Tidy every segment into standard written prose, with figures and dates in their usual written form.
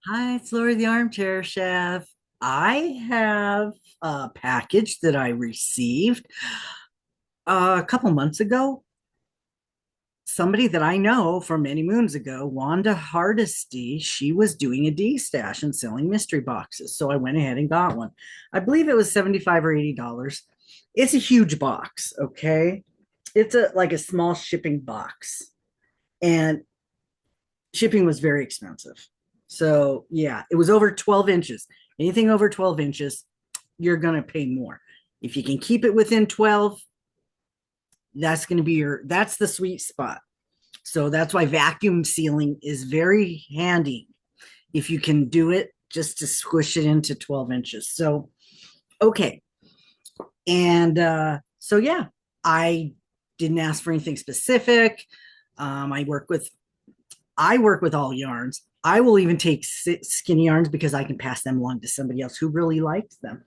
Hi, it's Lori the Armchair Chef. I have a package that I received a couple months ago. Somebody that I know from many moons ago, Wanda Hardesty, she was doing a destash and selling mystery boxes. So I went ahead and got one. I believe it was 75 or $80. It's a huge box, okay? It's like a small shipping box. And shipping was very expensive. So yeah, it was over 12 inches. Anything over 12 inches, you're going to pay more. If you can keep it within 12, that's the sweet spot. So that's why vacuum sealing is very handy if you can do it just to squish it into 12 inches. So, okay. And so, yeah, I didn't ask for anything specific. I work with all yarns. I will even take skinny yarns because I can pass them along to somebody else who really likes them.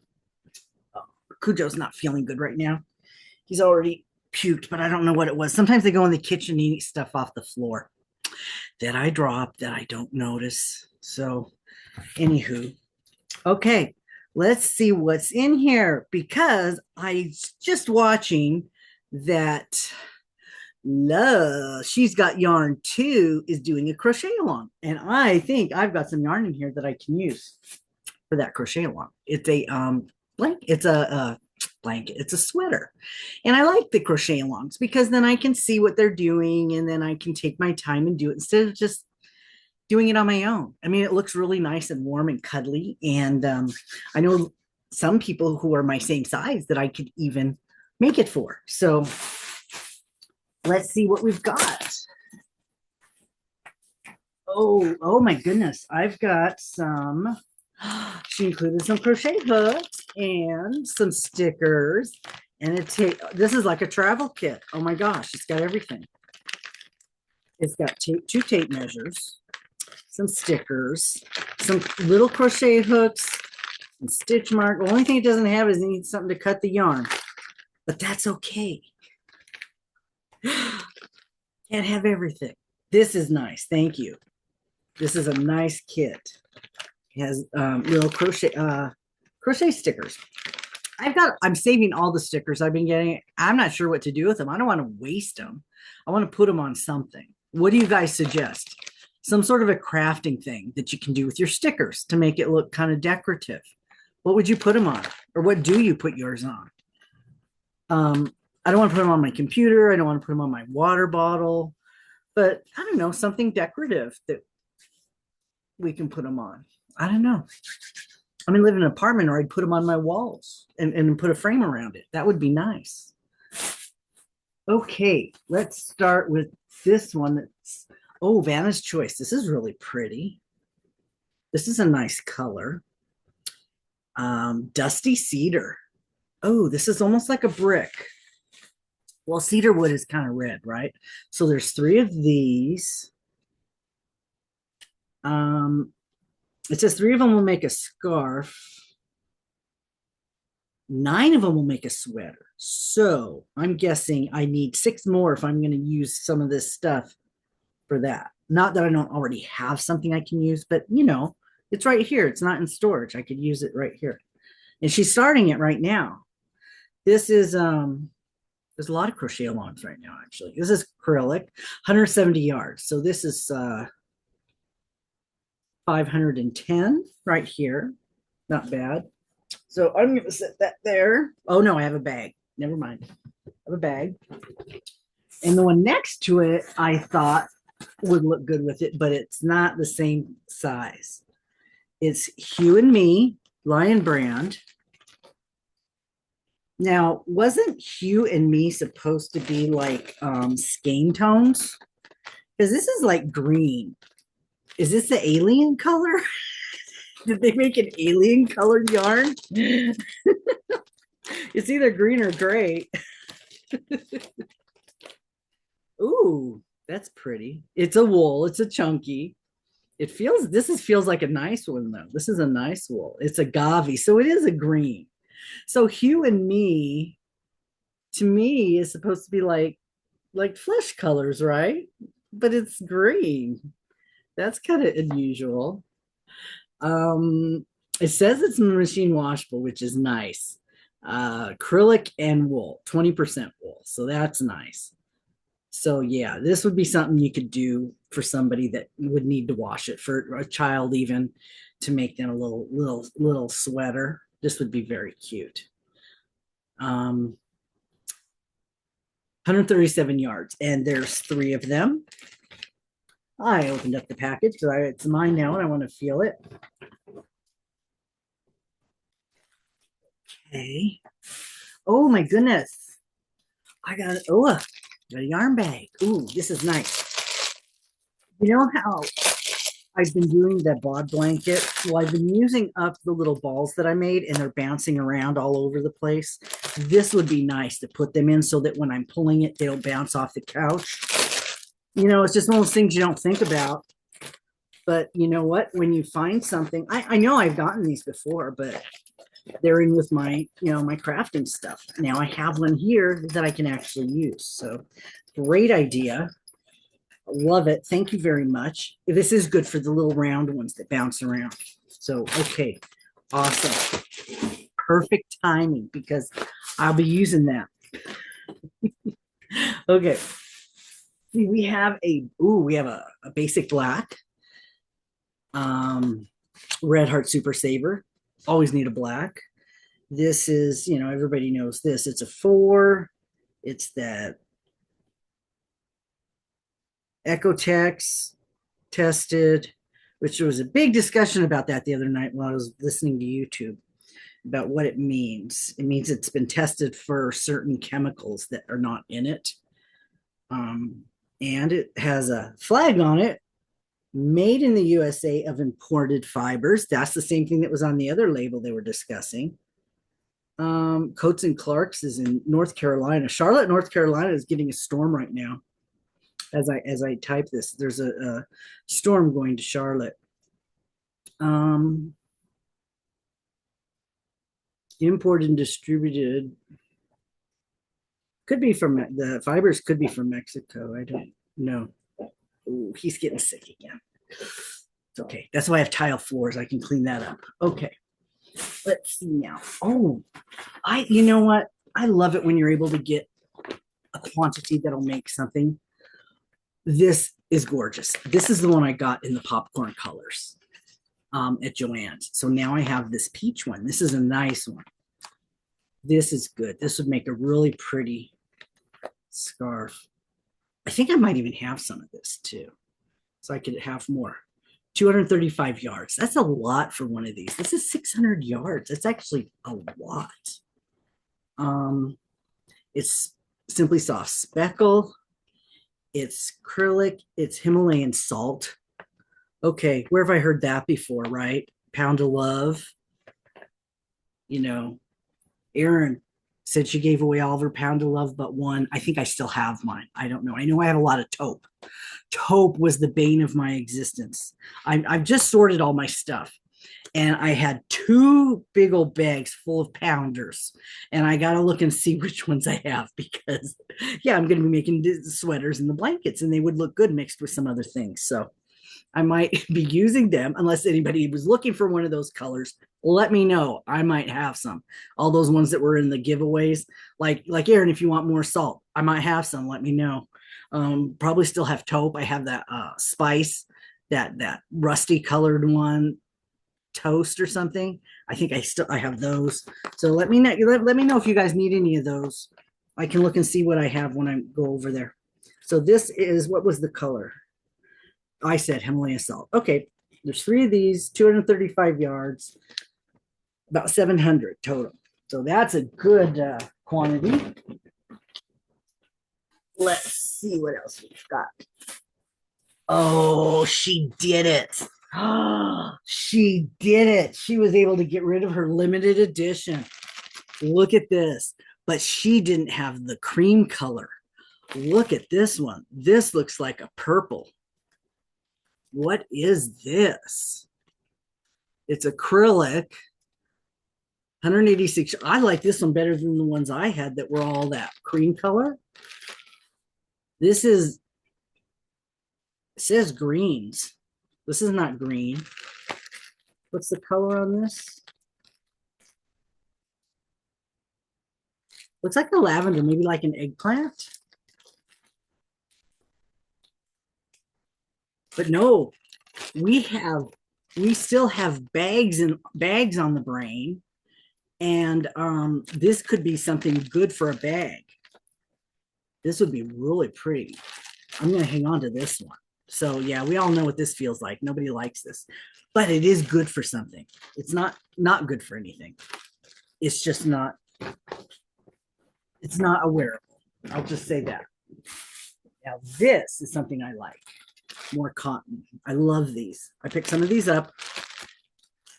Oh, Cujo's not feeling good right now. He's already puked, but I don't know what it was. Sometimes they go in the kitchen and eat stuff off the floor that I drop that I don't notice. So, anywho, okay, let's see what's in here because I just watching that She's Got Yarn too is doing a crochet along, and I think I've got some yarn in here that I can use for that crochet along. It's a it's a blanket, it's a sweater, and I like the crochet alongs because then I can see what they're doing, and then I can take my time and do it instead of just doing it on my own. I mean, it looks really nice and warm and cuddly, and I know some people who are my same size that I could even make it for. So let's see what we've got. Oh my goodness. I've got some, she included some crochet hooks and some stickers. And this is like a travel kit. Oh my gosh, it's got everything. It's got two tape measures, some stickers, some little crochet hooks, and stitch mark. The only thing it doesn't have is it needs something to cut the yarn, but that's okay. Can't have everything. This is nice. Thank you. This is a nice kit. It has little crochet stickers. I'm saving all the stickers I've been getting. I'm not sure what to do with them. I don't want to waste them. I want to put them on something. What do you guys suggest? Some sort of a crafting thing that you can do with your stickers to make it look kind of decorative. What would you put them on? Or what do you put yours on? I don't want to put them on my computer. I don't want to put them on my water bottle. But I don't know, something decorative that we can put them on. I don't know. I mean, live in an apartment, or I'd put them on my walls and put a frame around it. That would be nice. Okay, let's start with this one. Vanna's Choice. This is really pretty. This is a nice color. Dusty Cedar. Oh, this is almost like a brick. Well, cedar wood is kind of red, right? So there's 3 of these. It says 3 of them will make a scarf. 9 of them will make a sweater. So I'm guessing I need 6 more if I'm going to use some of this stuff for that. Not that I don't already have something I can use, but it's right here. It's not in storage. I could use it right here. And she's starting it right now. This is there's a lot of crochet alongs right now, actually. This is acrylic, 170 yards. So this is 510 right here. Not bad. So I'm going to set that there. Oh, no, I have a bag. Never mind. I have a bag. And the one next to it, I thought would look good with it, but it's not the same size. It's Hue and Me, Lion Brand. Now, wasn't Hue and Me supposed to be like skein tones? Because this is like green. Is this the alien color? Did they make an alien colored yarn? It's either green or gray. Ooh, that's pretty. It's a wool. It's a chunky. Feels like a nice one though. This is a nice wool. It's a Gavi, so it is a green. So Hue and Me, to me, is supposed to be like flesh colors, right? But it's green. That's kind of unusual. Um, it says it's machine washable, which is nice. Acrylic and wool, 20% wool. So that's nice. So yeah, this would be something you could do for somebody that would need to wash it, for a child even, to make them a little sweater. This would be very cute. 137 yards, and there's three of them. I opened up the package because it's mine now and I want to feel it. Okay. Oh my goodness. I got a yarn bag. Ooh, this is nice. You know how I've been doing the bod blanket? Well, I've been using up the little balls that I made and they're bouncing around all over the place. This would be nice to put them in so that when I'm pulling it, they'll bounce off the couch. It's just one of those things you don't think about. But you know what? When you find something, I know I've gotten these before, but they're in with my crafting stuff. Now I have one here that I can actually use. So great idea. Love it. Thank you very much. This is good for the little round ones that bounce around. So, okay. Awesome. Perfect timing because I'll be using that. Okay. We have a basic black Red Heart Super Saver. Always need a black. This is, everybody knows this. It's a 4. It's that Ecotex tested, which there was a big discussion about that the other night while I was listening to YouTube about what it means. It means it's been tested for certain chemicals that are not in it. And it has a flag on it, made in the USA of imported fibers. That's the same thing that was on the other label they were discussing. Coates and Clark's is in North Carolina. Charlotte, North Carolina is getting a storm right now. As I type this, there's a storm going to Charlotte. Imported and distributed, could be from the fibers, could be from Mexico. I don't know. Ooh, he's getting sick again. It's okay. That's why I have tile floors. I can clean that up. Okay. Let's see now. Oh, you know what? I love it when you're able to get a quantity that'll make something. This is gorgeous. This is the one I got in the popcorn colors at Joann's. So now I have this peach one. This is a nice one. This is good. This would make a really pretty scarf. I think I might even have some of this too. So I could have more. 235 yards. That's a lot for one of these. This is 600 yards. That's actually a lot. It's Simply Soft Speckle. It's acrylic. It's Himalayan salt. Okay, where have I heard that before, right? Pound of Love. Erin said she gave away all of her Pound of Love but one. I think I still have mine. I don't know. I know I have a lot of taupe. Taupe was the bane of my existence. I've just sorted all my stuff. And I had 2 big old bags full of pounders. And I got to look and see which ones I have because, yeah, I'm going to be making the sweaters and the blankets, and they would look good mixed with some other things. So I might be using them unless anybody was looking for one of those colors. Let me know. I might have some. All those ones that were in the giveaways, like Erin, if you want more salt, I might have some. Let me know. Probably still have taupe. I have that spice, that rusty colored one, toast or something. I think I have those. So let me know. Let me know if you guys need any of those. I can look and see what I have when I go over there. So this is, what was the color? I said Himalayan salt. Okay, there's 3 of these, 235 yards, about 700 total. So that's a good quantity. Let's see what else we've got. Oh, she did it. She did it. She was able to get rid of her limited edition. Look at this. But she didn't have the cream color. Look at this one. This looks like a purple. What is this? It's acrylic. 186. I like this one better than the ones I had that were all that cream color. This is, it says greens. This is not green. What's the color on this? Looks like a lavender, maybe like an eggplant. But no, we have we still have bags and bags on the brain. And this could be something good for a bag. This would be really pretty. I'm going to hang on to this one. So yeah, we all know what this feels like. Nobody likes this, but it is good for something. It's not good for anything. It's just not. It's not a wearable. I'll just say that. Now this is something I like. More cotton. I love these. I picked some of these up.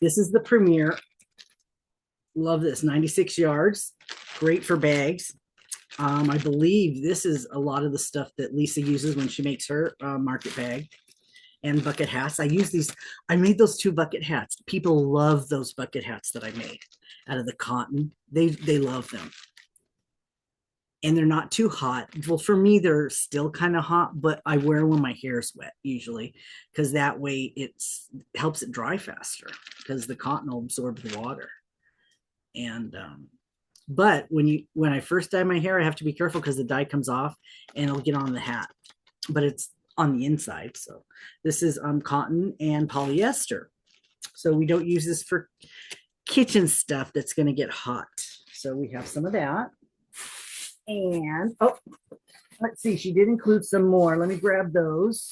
This is the Premier. Love this. 96 yards. Great for bags. I believe this is a lot of the stuff that Lisa uses when she makes her market bag and bucket hats. I use these. I made those 2 bucket hats. People love those bucket hats that I made out of the cotton. They love them. And they're not too hot. Well, for me, they're still kind of hot, but I wear when my hair is wet usually, because that way it helps it dry faster because the cotton will absorb the water. And but when I first dye my hair, I have to be careful because the dye comes off and it'll get on the hat, but it's on the inside. So this is cotton and polyester. So we don't use this for kitchen stuff that's going to get hot. So we have some of that. And oh, let's see, she did include some more. Let me grab those.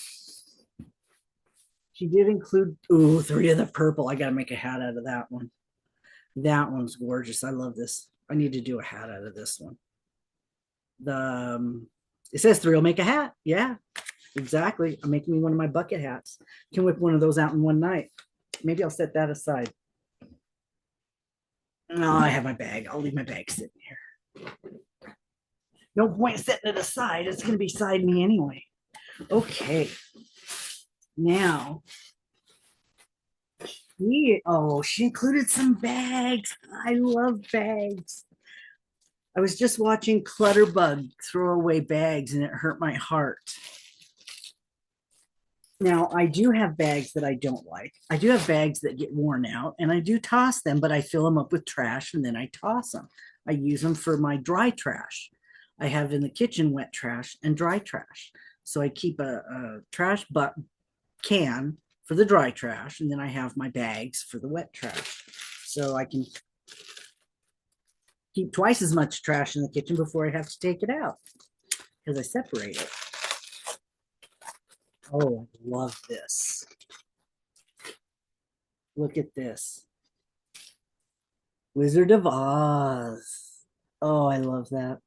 She did include 3 of the purple. I got to make a hat out of that one. That one's gorgeous. I love this. I need to do a hat out of this one. It says 3 will make a hat. Yeah, exactly. I'm making me one of my bucket hats. Can whip one of those out in one night. Maybe I'll set that aside. No, I have my bag. I'll leave my bag sitting here. No point setting it aside. It's going to be beside me anyway. Okay. Now, she included some bags. I love bags. I was just watching Clutterbug throw away bags and it hurt my heart. Now, I do have bags that I don't like. I do have bags that get worn out and I do toss them, but I fill them up with trash and then I toss them. I use them for my dry trash. I have in the kitchen wet trash and dry trash. So I keep a trash can for the dry trash, and then I have my bags for the wet trash. So I can keep twice as much trash in the kitchen before I have to take it out because I separate it. Oh, I love this. Look at this. Wizard of Oz. Oh, I love that.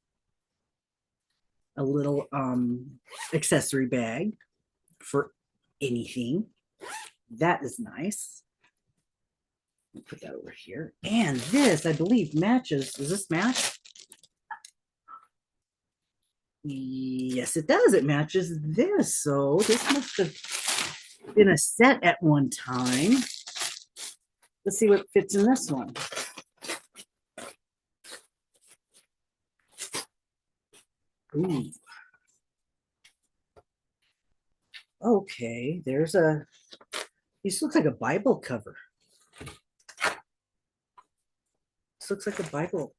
A little accessory bag for anything. That is nice. Put that over here. And this, I believe, matches. Does this match? Yes, it does. It matches this. So this must have been a set at one time. Let's see what fits in this one. Ooh. Okay, this looks like a Bible cover. This looks like a Bible.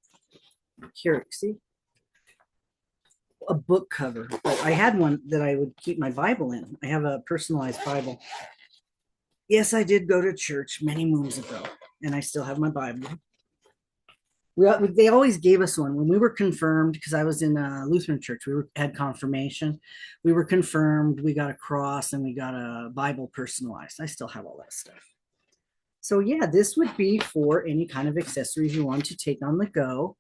Here, see? A book cover. But I had one that I would keep my Bible in. I have a personalized Bible. Yes, I did go to church many moons ago, and I still have my Bible. They always gave us one when we were confirmed, because I was in a Lutheran church. We had confirmation. We were confirmed. We got a cross and we got a Bible personalized. I still have all that stuff. So yeah, this would be for any kind of accessories you want to take on the go.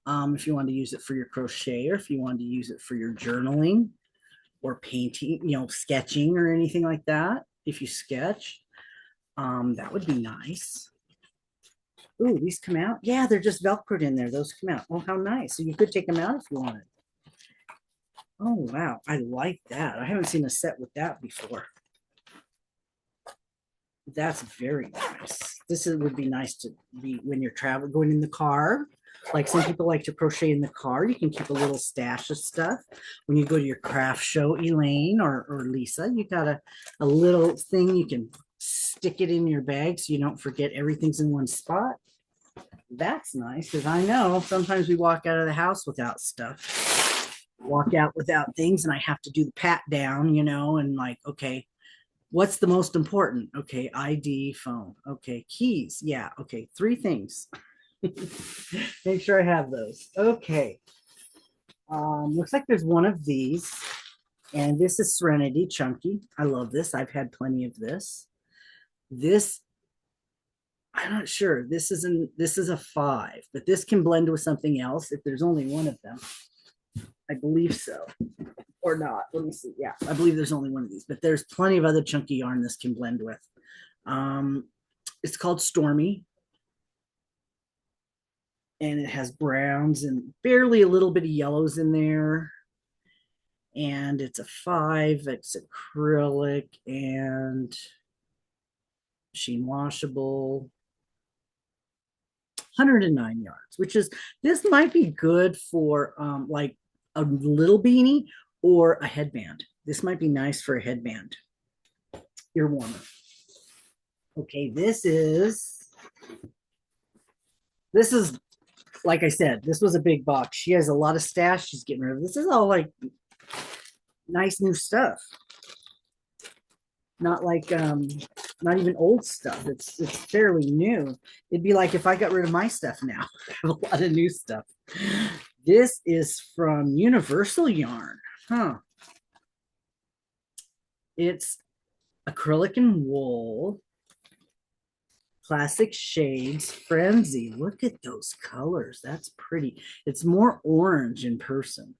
If you want to use it for your crochet, or if you want to use it for your journaling or painting, sketching or anything like that. If you sketch, that would be nice. Ooh, these come out. Yeah, they're just Velcroed in there. Those come out. Oh, how nice. So you could take them out if you wanted. Oh, wow. I like that. I haven't seen a set with that before. That's very nice. Would be nice to be when you're traveling, going in the car. Like some people like to crochet in the car. You can keep a little stash of stuff. When you go to your craft show, Elaine or Lisa, you got a little thing you can stick it in your bag so you don't forget everything's in one spot. That's nice because I know sometimes we walk out of the house without stuff, walk out without things, and I have to do the pat down, and like, okay, what's the most important? Okay, ID, phone. Okay, keys. Yeah. Okay, three things. Make sure I have those. Okay. Looks like there's one of these, and this is Serenity Chunky. I love this. I've had plenty of this. This, I'm not sure. This is a 5, but this can blend with something else if there's only one of them. I believe so. Or not. Let me see. Yeah, I believe there's only one of these, but there's plenty of other chunky yarn this can blend with. It's called Stormy, and it has browns and barely a little bit of yellows in there. And it's a 5. It's acrylic and machine washable. 109 yards, which is, this might be good for like a little beanie or a headband. This might be nice for a headband. Ear warmer. Okay, this is like I said, this was a big box. She has a lot of stash she's getting rid of. This is all like nice new stuff. Not like not even old stuff. It's fairly new. It'd be like if I got rid of my stuff now. I have a lot of new stuff. This is from Universal Yarn. Huh. It's acrylic and wool. Classic shades. Frenzy. Look at those colors. That's pretty. It's more orange in person.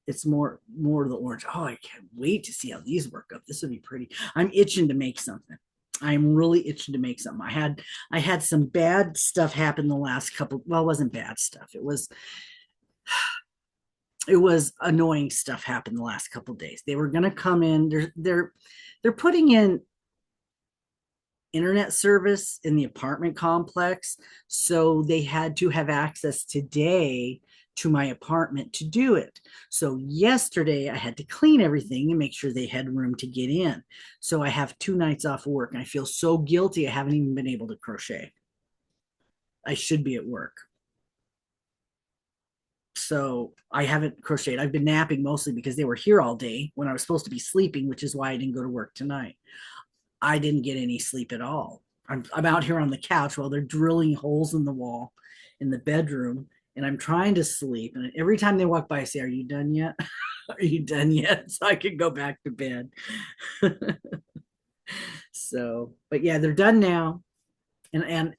It's more the orange. Oh, I can't wait to see how these work up. This would be pretty. I'm itching to make something. I'm really itching to make something. I had some bad stuff happen the last couple. Well, it wasn't bad stuff. It was annoying stuff happen the last couple of days. They were going to come in. They're putting in internet service in the apartment complex, so they had to have access today to my apartment to do it. So yesterday I had to clean everything and make sure they had room to get in. So I have 2 nights off work and I feel so guilty I haven't even been able to crochet. I should be at work. So I haven't crocheted. I've been napping mostly because they were here all day when I was supposed to be sleeping, which is why I didn't go to work tonight. I didn't get any sleep at all. I'm out here on the couch while they're drilling holes in the wall in the bedroom, and I'm trying to sleep. And every time they walk by, I say, "Are you done yet? Are you done yet?" So I can go back to bed. So, but yeah, they're done now. And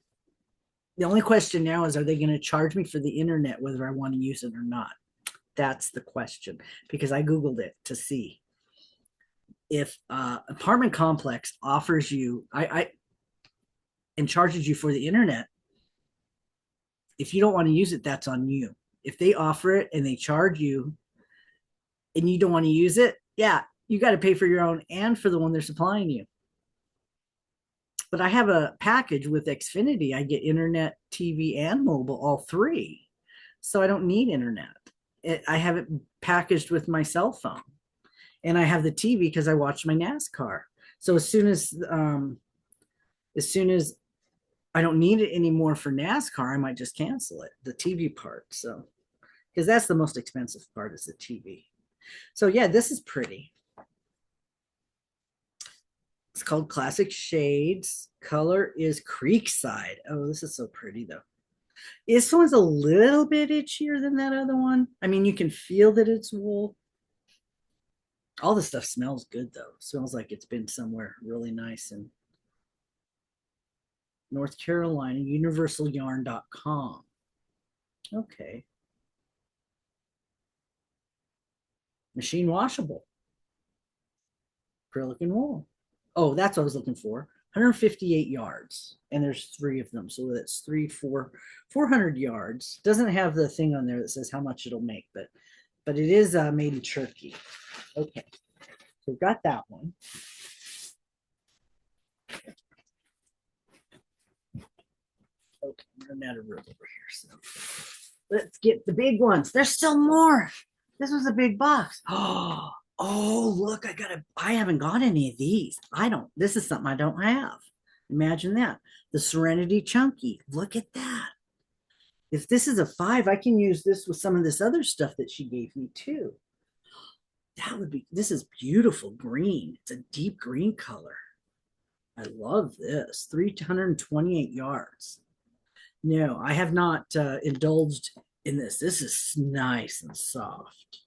the only question now is, are they going to charge me for the internet, whether I want to use it or not? That's the question, because I Googled it to see if apartment complex offers you, and charges you for the internet. If you don't want to use it, that's on you. If they offer it and they charge you and you don't want to use it, yeah, you got to pay for your own and for the one they're supplying you. But I have a package with Xfinity. I get internet, TV, and mobile, all 3. So I don't need internet. I have it packaged with my cell phone. And I have the TV because I watch my NASCAR. So as soon as I don't need it anymore for NASCAR, I might just cancel it, the TV part. So, because that's the most expensive part, is the TV. So yeah, this is pretty. It's called Classic Shades. Color is Creekside. Oh, this is so pretty though. This one's a little bit itchier than that other one. I mean, you can feel that it's wool. All the stuff smells good though. It smells like it's been somewhere really nice in North Carolina, universalyarn.com. Okay. Machine washable. Acrylic and wool. Oh, that's what I was looking for. 158 yards. And there's 3 of them. So that's 400 yards. Doesn't have the thing on there that says how much it'll make, but it is made in Turkey. Okay. So we've got that one. Okay, I'm out of room over here. So let's get the big ones. There's still more. This was a big box. Oh, Oh, look, I haven't got any of these. This is something I don't have. Imagine that. The Serenity Chunky. Look at that. If this is a 5, I can use this with some of this other stuff that she gave me too. This is beautiful green. It's a deep green color. I love this. 328 yards. No, I have not indulged in this. This is nice and soft.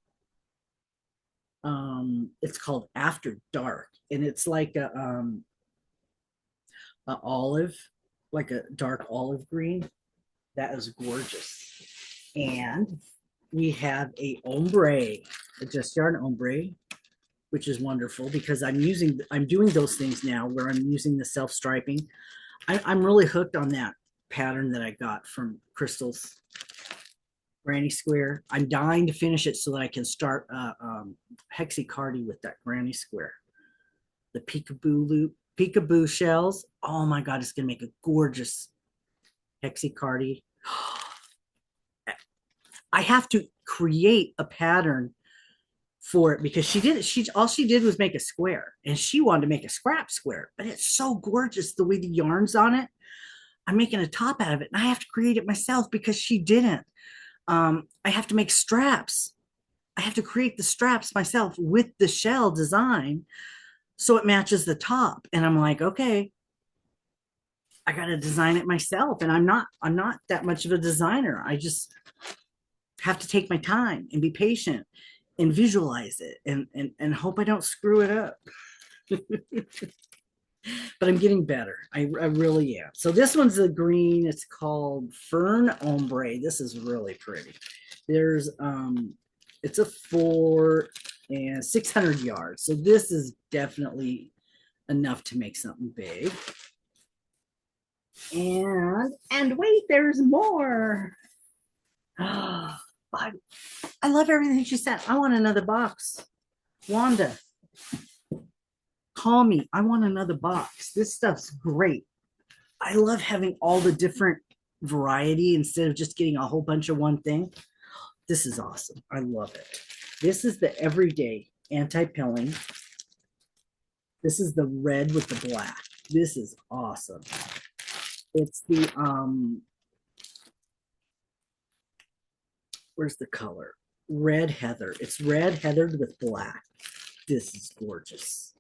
It's called After Dark, and it's like a olive, like a dark olive green. That is gorgeous. And we have a ombre, a just yarn ombre, which is wonderful because I'm doing those things now where I'm using the self striping. I'm really hooked on that pattern that I got from Crystal's Granny Square. I'm dying to finish it so that I can start hexacardy with that Granny Square. The peekaboo shells. Oh my God, it's gonna make a gorgeous hexacardy. I have to create a pattern for it because all she did was make a square, and she wanted to make a scrap square, but it's so gorgeous the way the yarn's on it. I'm making a top out of it, and I have to create it myself because she didn't. I have to make straps. I have to create the straps myself with the shell design so it matches the top. And I'm like, okay, I got to design it myself. And I'm not that much of a designer. I just have to take my time and be patient and visualize it and hope I don't screw it up. But I'm getting better. I really am. So this one's a green. It's called Fern Ombre. This is really pretty. There's it's a 4 and 600 yards. So this is definitely enough to make something big. And wait, there's more. I love everything she said. I want another box. Wanda, call me. I want another box. This stuff's great. I love having all the different variety instead of just getting a whole bunch of one thing. This is awesome. I love it. This is the everyday anti-pilling. This is the red with the black. This is awesome. It's the where's the color? Red heather. It's red heathered with black. This is gorgeous.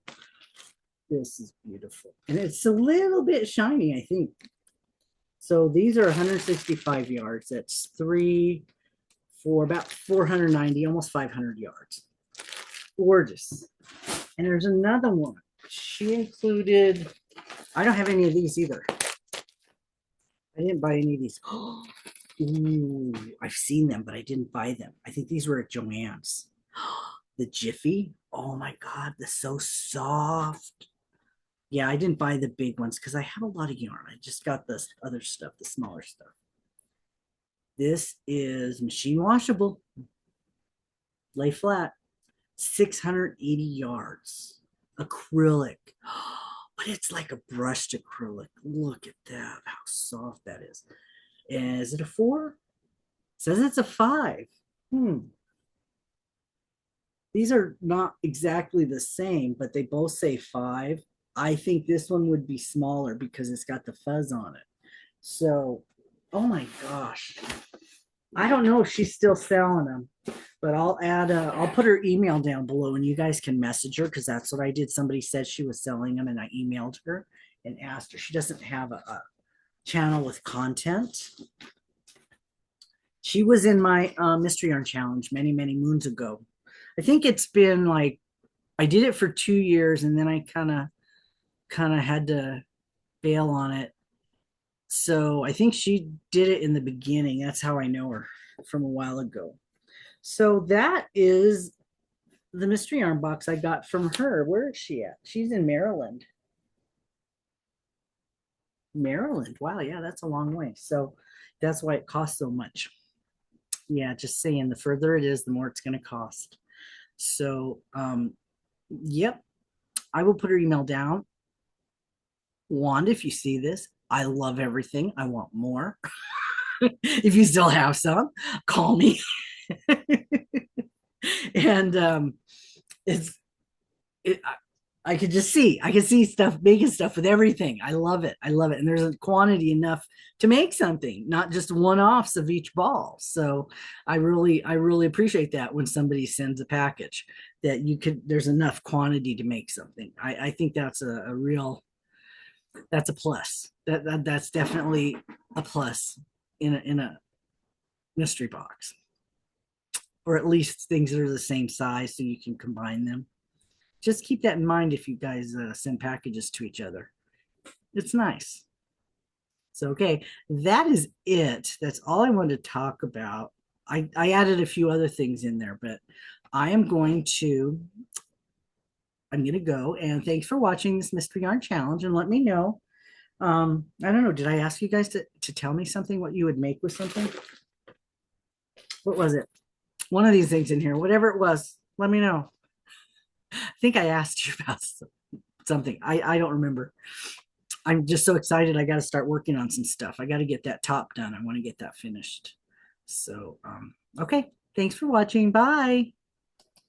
This is beautiful. And it's a little bit shiny, I think. So these are 165 yards. That's 3, 4, about 490, almost 500 yards. Gorgeous. And there's another one. She included, I don't have any of these either. I didn't buy any of these. Ooh, I've seen them, but I didn't buy them. I think these were at Joann's. The Jiffy. Oh my God, they're so soft. Yeah, I didn't buy the big ones because I have a lot of yarn. I just got the other stuff, the smaller stuff. This is machine washable. Lay flat. 680 yards. Acrylic. But it's like a brushed acrylic. Look at that, how soft that is. And is it a 4? It says it's a 5. These are not exactly the same, but they both say 5. I think this one would be smaller because it's got the fuzz on it. So, oh my gosh. I don't know if she's still selling them, but I'll put her email down below and you guys can message her because that's what I did. Somebody said she was selling them and I emailed her and asked her. She doesn't have a channel with content. She was in my mystery yarn challenge many, many moons ago. I think it's been like, I did it for 2 years and then I kind of had to bail on it. So I think she did it in the beginning. That's how I know her from a while ago. So that is the mystery yarn box I got from her. Where is she at? She's in Maryland. Maryland. Wow, yeah, that's a long way. So that's why it costs so much. Yeah, just saying, the further it is, the more it's going to cost. So, yep, I will put her email down. Wanda, if you see this, I love everything. I want more. If you still have some, call me. And It's it, I could just see, I can see stuff, making stuff with everything. I love it. I love it. And there's a quantity enough to make something, not just one-offs of each ball. So I really appreciate that when somebody sends a package that you could, there's enough quantity to make something. I think that's a real, that's a plus. That's definitely a plus in a mystery box, or at least things that are the same size so you can combine them. Just keep that in mind if you guys send packages to each other. It's nice. So, okay, that is it. That's all I wanted to talk about. I added a few other things in there, but I am going to, I'm going to go. And thanks for watching this Mystery Yarn Challenge, and let me know. I don't know, did I ask you guys to tell me something, what you would make with something? What was it? One of these things in here, whatever it was, let me know. I think I asked you about something. I don't remember. I'm just so excited. I got to start working on some stuff. I got to get that top done. I want to get that finished. So, okay. Thanks for watching. Bye.